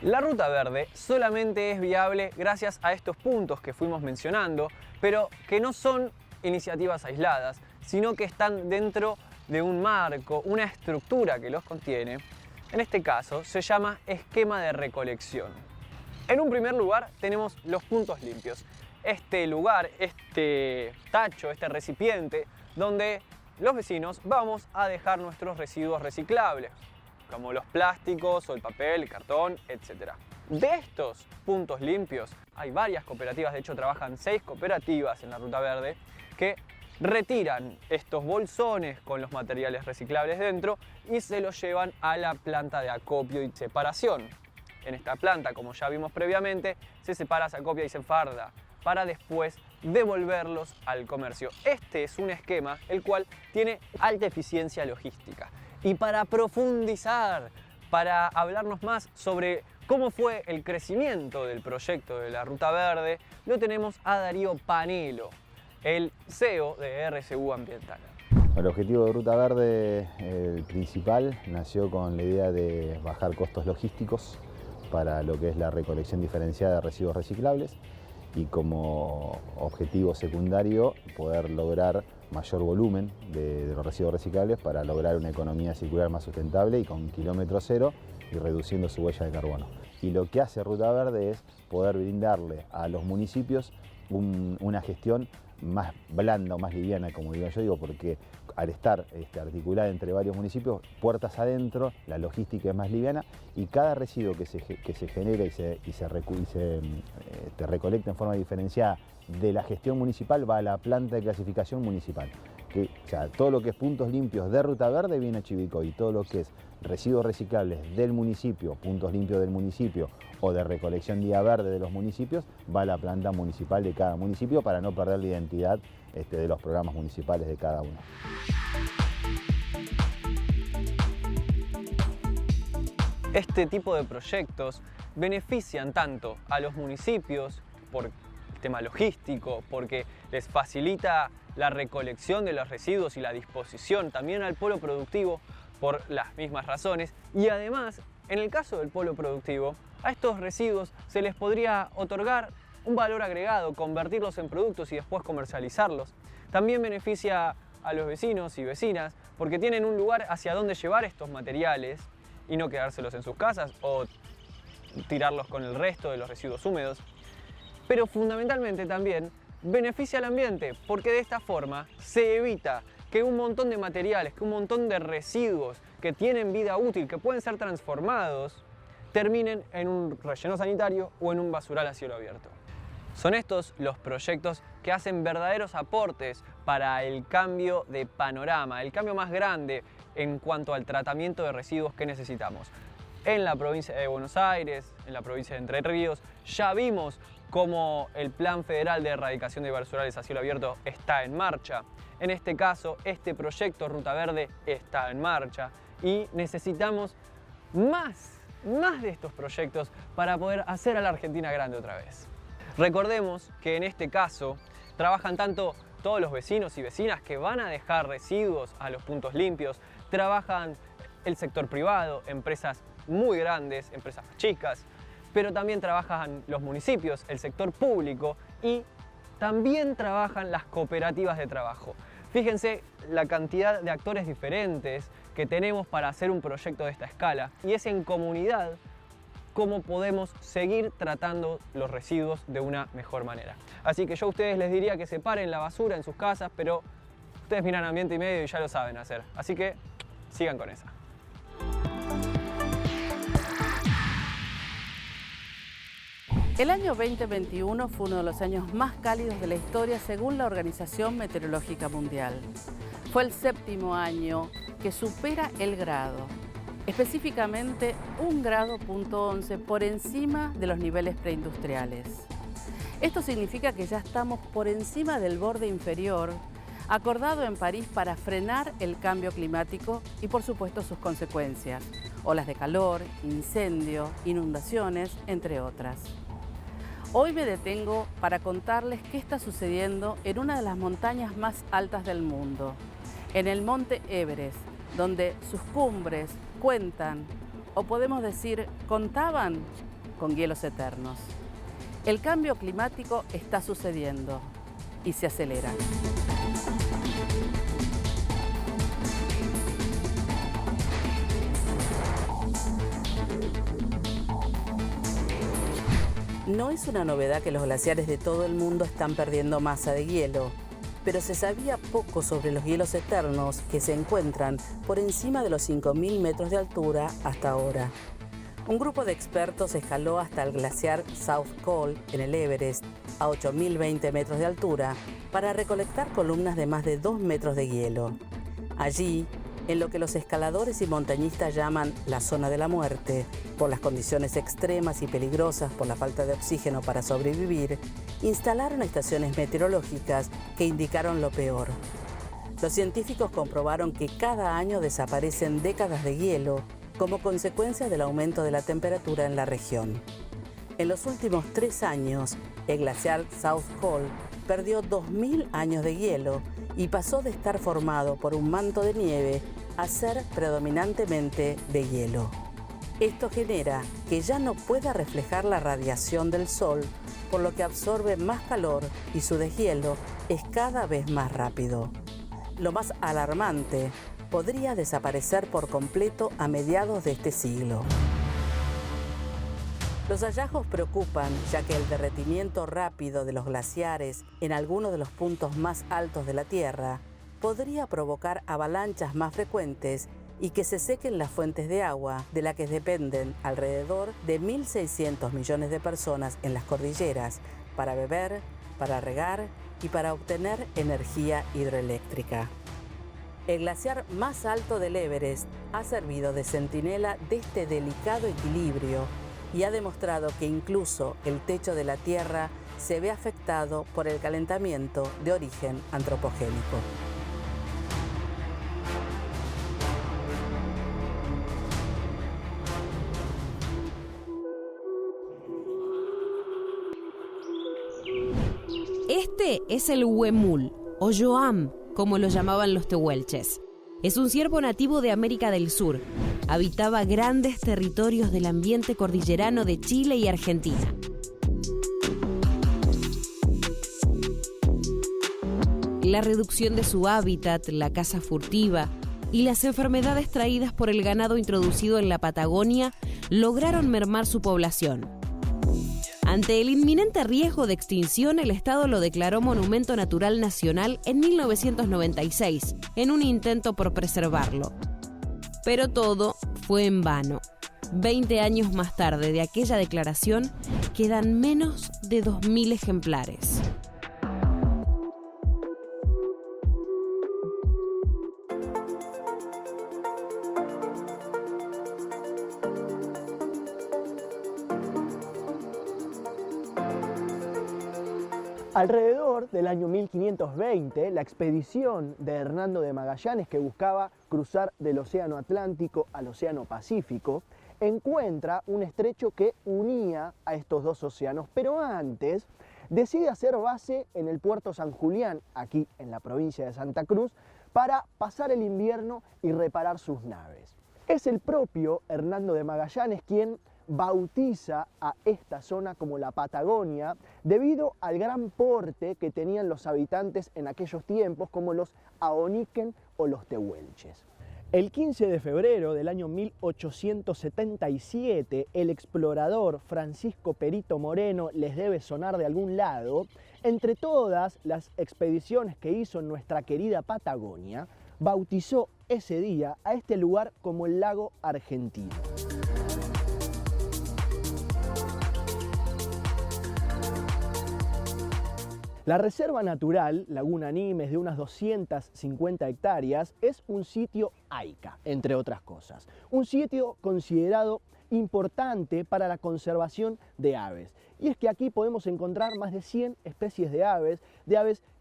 La Ruta Verde solamente es viable gracias a estos puntos que fuimos mencionando, pero que no son iniciativas aisladas, sino que están dentro de un marco, una estructura que los contiene. En este caso se llama esquema de recolección. En un primer lugar tenemos los puntos limpios. Este lugar, este tacho, este recipiente, donde los vecinos vamos a dejar nuestros residuos reciclables, como los plásticos o el papel, el cartón, etc. De estos puntos limpios hay varias cooperativas, de hecho trabajan 6 cooperativas en la Ruta Verde, que retiran estos bolsones con los materiales reciclables dentro y se los llevan a la planta de acopio y separación. En esta planta, como ya vimos previamente, se separa, se acopia y se enfarda para después devolverlos al comercio. Este es un esquema el cual tiene alta eficiencia logística. Y para profundizar, para hablarnos más sobre cómo fue el crecimiento del proyecto de la Ruta Verde, lo tenemos a Darío Panelo, el CEO de RSU Ambiental. El objetivo de Ruta Verde, el principal, nació con la idea de bajar costos logísticos para lo que es la recolección diferenciada de residuos reciclables y como objetivo secundario poder lograr mayor volumen de los residuos reciclables para lograr una economía circular más sustentable y con kilómetro cero y reduciendo su huella de carbono. Y lo que hace Ruta Verde es poder brindarle a los municipios una gestión más blanda o más liviana, como digo yo, porque al estar articulada entre varios municipios, puertas adentro, la logística es más liviana y cada residuo que se genera y se recolecta en forma diferenciada de la gestión municipal va a la planta de clasificación municipal. O sea, todo lo que es puntos limpios de Ruta Verde viene a Chivilcoy y todo lo que es residuos reciclables del municipio, puntos limpios del municipio o de recolección día verde de los municipios va a la planta municipal de cada municipio para no perder la identidad de los programas municipales de cada uno. Este tipo de proyectos benefician tanto a los municipios por el tema logístico, porque les facilita la recolección de los residuos y la disposición, también al polo productivo por las mismas razones, y además, en el caso del polo productivo, a estos residuos se les podría otorgar un valor agregado, convertirlos en productos y después comercializarlos. También beneficia a los vecinos y vecinas porque tienen un lugar hacia donde llevar estos materiales y no quedárselos en sus casas o tirarlos con el resto de los residuos húmedos. Pero fundamentalmente también beneficia al ambiente porque de esta forma se evita que un montón de materiales, que un montón de residuos que tienen vida útil, que pueden ser transformados, terminen en un relleno sanitario o en un basural a cielo abierto. Son estos los proyectos que hacen verdaderos aportes para el cambio de panorama, el cambio más grande en cuanto al tratamiento de residuos que necesitamos. En la provincia de Buenos Aires, en la provincia de Entre Ríos, ya vimos cómo el Plan Federal de Erradicación de Basurales a cielo abierto está en marcha. En este caso, este proyecto Ruta Verde está en marcha y necesitamos más de estos proyectos para poder hacer a la Argentina grande otra vez. Recordemos que en este caso trabajan tanto todos los vecinos y vecinas que van a dejar residuos a los puntos limpios, trabajan el sector privado, empresas muy grandes, empresas chicas, pero también trabajan los municipios, el sector público y también trabajan las cooperativas de trabajo. Fíjense la cantidad de actores diferentes que tenemos para hacer un proyecto de esta escala y es en comunidad cómo podemos seguir tratando los residuos de una mejor manera. Así que yo a ustedes les diría que separen la basura en sus casas, pero ustedes miran Ambiente y Medio y ya lo saben hacer. Así que sigan con esa. El año 2021 fue uno de los años más cálidos de la historia según la Organización Meteorológica Mundial. Fue el 7º año que supera el grado, específicamente 1,11 grados por encima de los niveles preindustriales. Esto significa que ya estamos por encima del borde inferior acordado en París para frenar el cambio climático y por supuesto sus consecuencias, olas de calor, incendio, inundaciones, entre otras. Hoy me detengo para contarles qué está sucediendo en una de las montañas más altas del mundo, en el monte Everest, donde sus cumbres cuentan, o podemos decir, contaban con hielos eternos. El cambio climático está sucediendo y se acelera. No es una novedad que los glaciares de todo el mundo están perdiendo masa de hielo, pero se sabía poco sobre los hielos eternos que se encuentran por encima de los 5.000 metros de altura hasta ahora. Un grupo de expertos escaló hasta el glaciar South Col en el Everest, a 8.020 metros de altura, para recolectar columnas de más de 2 metros de hielo. Allí, en lo que los escaladores y montañistas llaman la zona de la muerte, por las condiciones extremas y peligrosas por la falta de oxígeno para sobrevivir, instalaron estaciones meteorológicas que indicaron lo peor. Los científicos comprobaron que cada año desaparecen décadas de hielo como consecuencia del aumento de la temperatura en la región. En los últimos 3 años, el glaciar South Col perdió 2.000 años de hielo y pasó de estar formado por un manto de nieve a ser predominantemente de hielo. Esto genera que ya no pueda reflejar la radiación del sol, por lo que absorbe más calor y su deshielo es cada vez más rápido. Lo más alarmante, podría desaparecer por completo a mediados de este siglo. Los hallazgos preocupan, ya que el derretimiento rápido de los glaciares en algunos de los puntos más altos de la Tierra podría provocar avalanchas más frecuentes y que se sequen las fuentes de agua de las que dependen alrededor de 1.600 millones de personas en las cordilleras para beber, para regar y para obtener energía hidroeléctrica. El glaciar más alto del Everest ha servido de centinela de este delicado equilibrio y ha demostrado que incluso el techo de la Tierra se ve afectado por el calentamiento de origen antropogénico. Este es el huemul, o yoam, como lo llamaban los tehuelches. Es un ciervo nativo de América del Sur. Habitaba grandes territorios del ambiente cordillerano de Chile y Argentina. La reducción de su hábitat, la caza furtiva y las enfermedades traídas por el ganado introducido en la Patagonia lograron mermar su población. Ante el inminente riesgo de extinción, el Estado lo declaró Monumento Natural Nacional en 1996, en un intento por preservarlo. Pero todo fue en vano. 20 años más tarde de aquella declaración, quedan menos de 2.000 ejemplares. Alrededor del año 1520, la expedición de Hernando de Magallanes, que buscaba cruzar del Océano Atlántico al Océano Pacífico, encuentra un estrecho que unía a estos dos océanos, pero antes decide hacer base en el puerto San Julián, aquí en la provincia de Santa Cruz, para pasar el invierno y reparar sus naves. Es el propio Hernando de Magallanes quien bautiza a esta zona como la Patagonia debido al gran porte que tenían los habitantes en aquellos tiempos, como los Ahoniquen o los Tehuelches. El 15 de febrero del año 1877, el explorador Francisco Perito Moreno, les debe sonar de algún lado, entre todas las expediciones que hizo en nuestra querida Patagonia, bautizó ese día a este lugar como el Lago Argentino. La Reserva Natural Laguna Nimes, de unas 250 hectáreas, es un sitio AICA, entre otras cosas. Un sitio considerado importante para la conservación de aves. Y es que aquí podemos encontrar más de 100 especies de aves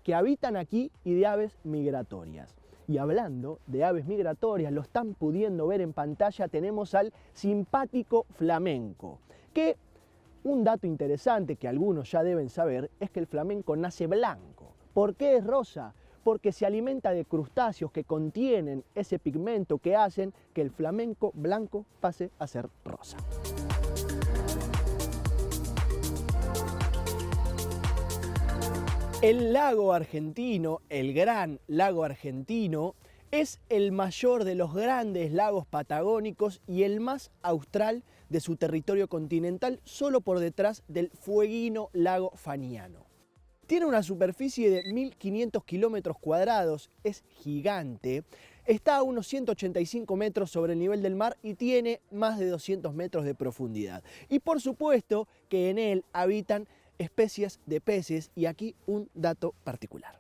que habitan aquí y de aves migratorias. Y hablando de aves migratorias, lo están pudiendo ver en pantalla, tenemos al simpático flamenco, que un dato interesante que algunos ya deben saber es que el flamenco nace blanco. ¿Por qué es rosa? Porque se alimenta de crustáceos que contienen ese pigmento que hacen que el flamenco blanco pase a ser rosa. El lago argentino, el gran lago argentino, es el mayor de los grandes lagos patagónicos y el más austral de su territorio continental, solo por detrás del fueguino lago Faniano. Tiene una superficie de 1.500 kilómetros cuadrados, es gigante, está a unos 185 metros sobre el nivel del mar y tiene más de 200 metros de profundidad. Y por supuesto que en él habitan especies de peces, y aquí un dato particular.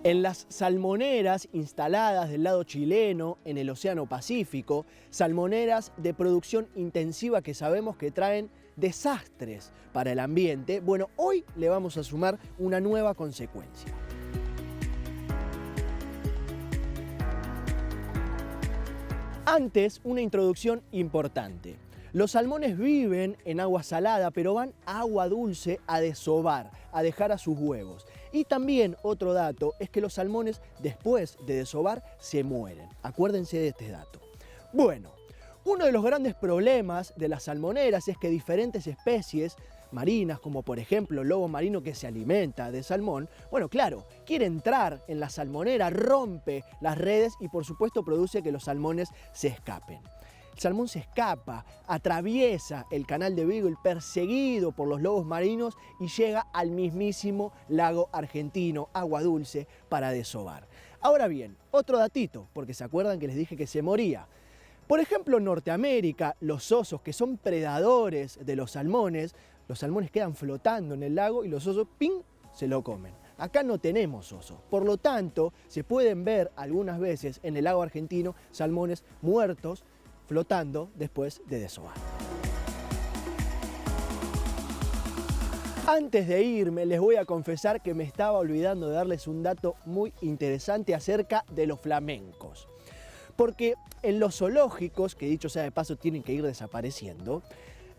En las salmoneras instaladas del lado chileno en el Océano Pacífico, salmoneras de producción intensiva que sabemos que traen desastres para el ambiente, bueno, hoy le vamos a sumar una nueva consecuencia. Antes, una introducción importante. Los salmones viven en agua salada, pero van a agua dulce a desovar, a dejar a sus huevos. Y también otro dato es que los salmones, después de desovar, se mueren. Acuérdense de este dato. Bueno, uno de los grandes problemas de las salmoneras es que diferentes especies marinas, como por ejemplo el lobo marino que se alimenta de salmón, bueno, claro, quiere entrar en la salmonera, rompe las redes y por supuesto produce que los salmones se escapen. El salmón se escapa, atraviesa el canal de Beagle perseguido por los lobos marinos y llega al mismísimo lago argentino, agua dulce, para desovar. Ahora bien, otro datito, porque se acuerdan que les dije que se moría. Por ejemplo, en Norteamérica, los osos, que son predadores de los salmones quedan flotando en el lago y los osos, ¡ping!, se lo comen. Acá no tenemos osos, por lo tanto, se pueden ver algunas veces en el lago argentino salmones muertos flotando después de desovar. Antes de irme, les voy a confesar que me estaba olvidando de darles un dato muy interesante acerca de los flamencos. Porque en los zoológicos, que dicho sea de paso tienen que ir desapareciendo,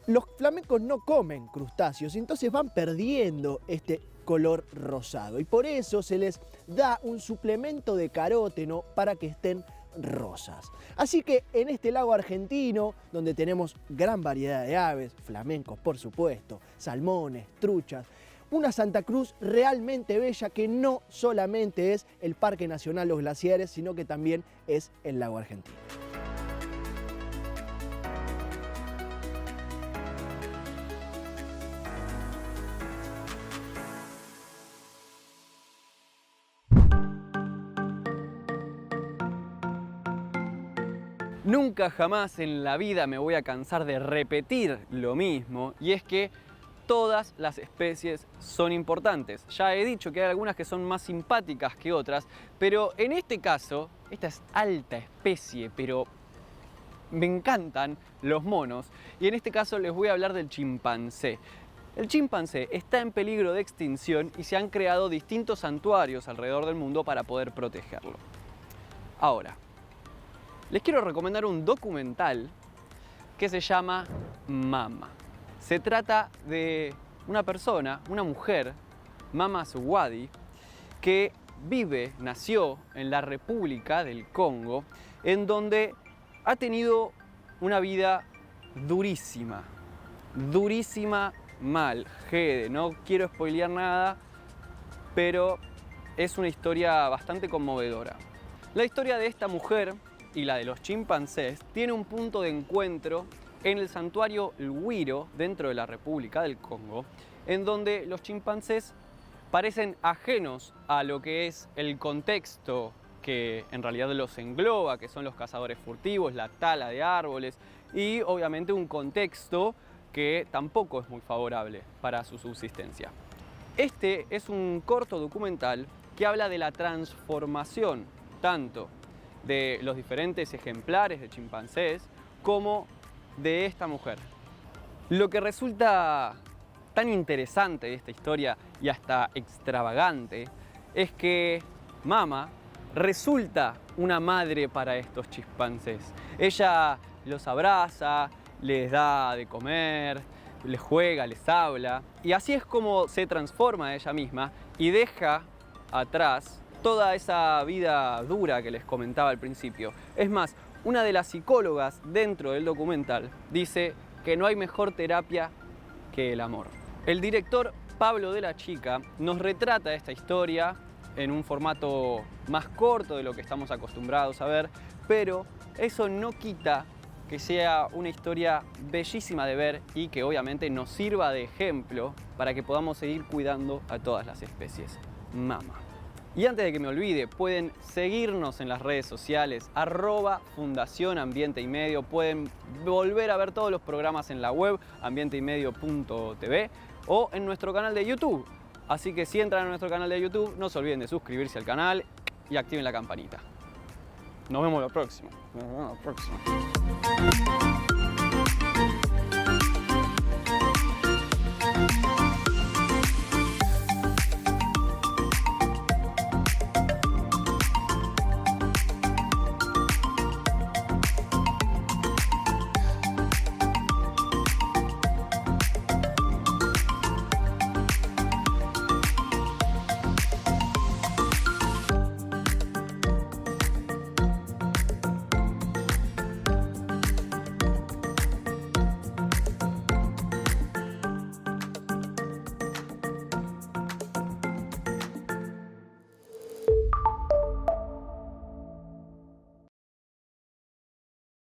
Los flamencos no comen crustáceos, entonces van perdiendo este color rosado y por eso se les da un suplemento de caróteno para que estén rosas. Así que en este lago argentino, donde tenemos gran variedad de aves, flamencos por supuesto, salmones, truchas, una Santa Cruz realmente bella que no solamente es el Parque Nacional Los Glaciares, sino que también es el lago argentino. Nunca jamás en la vida me voy a cansar de repetir lo mismo, y es que todas las especies son importantes. Ya he dicho que hay algunas que son más simpáticas que otras, pero en este caso, esta es alta especie, pero me encantan los monos, y en este caso les voy a hablar del chimpancé. El chimpancé está en peligro de extinción y se han creado distintos santuarios alrededor del mundo para poder protegerlo. Ahora, les quiero recomendar un documental que se llama Mama. Se trata de una persona, una mujer, Mama Suwadi, que nació en la República del Congo, en donde ha tenido una vida durísima, mal, jede. No quiero spoilear nada, pero es una historia bastante conmovedora. La historia de esta mujer y la de los chimpancés tiene un punto de encuentro en el santuario Lwiro, dentro de la República del Congo, en donde los chimpancés parecen ajenos a lo que es el contexto que en realidad los engloba, que son los cazadores furtivos, la tala de árboles y obviamente un contexto que tampoco es muy favorable para su subsistencia. Este es un corto documental que habla de la transformación tanto de los diferentes ejemplares de chimpancés como de esta mujer. Lo que resulta tan interesante de esta historia y hasta extravagante es que Mama resulta una madre para estos chimpancés. Ella los abraza, les da de comer, les juega, les habla, y así es como se transforma ella misma y deja atrás toda esa vida dura que les comentaba al principio. Es más, una de las psicólogas dentro del documental dice que no hay mejor terapia que el amor. El director Pablo de la Chica nos retrata esta historia en un formato más corto de lo que estamos acostumbrados a ver, pero eso no quita que sea una historia bellísima de ver y que obviamente nos sirva de ejemplo para que podamos seguir cuidando a todas las especies. Mama. Y antes de que me olvide, pueden seguirnos en las redes sociales, @Fundación Ambiente y Medio. Pueden volver a ver todos los programas en la web, ambienteymedio.tv, o en nuestro canal de YouTube. Así que si entran a nuestro canal de YouTube, no se olviden de suscribirse al canal y activen la campanita. Nos vemos la próxima.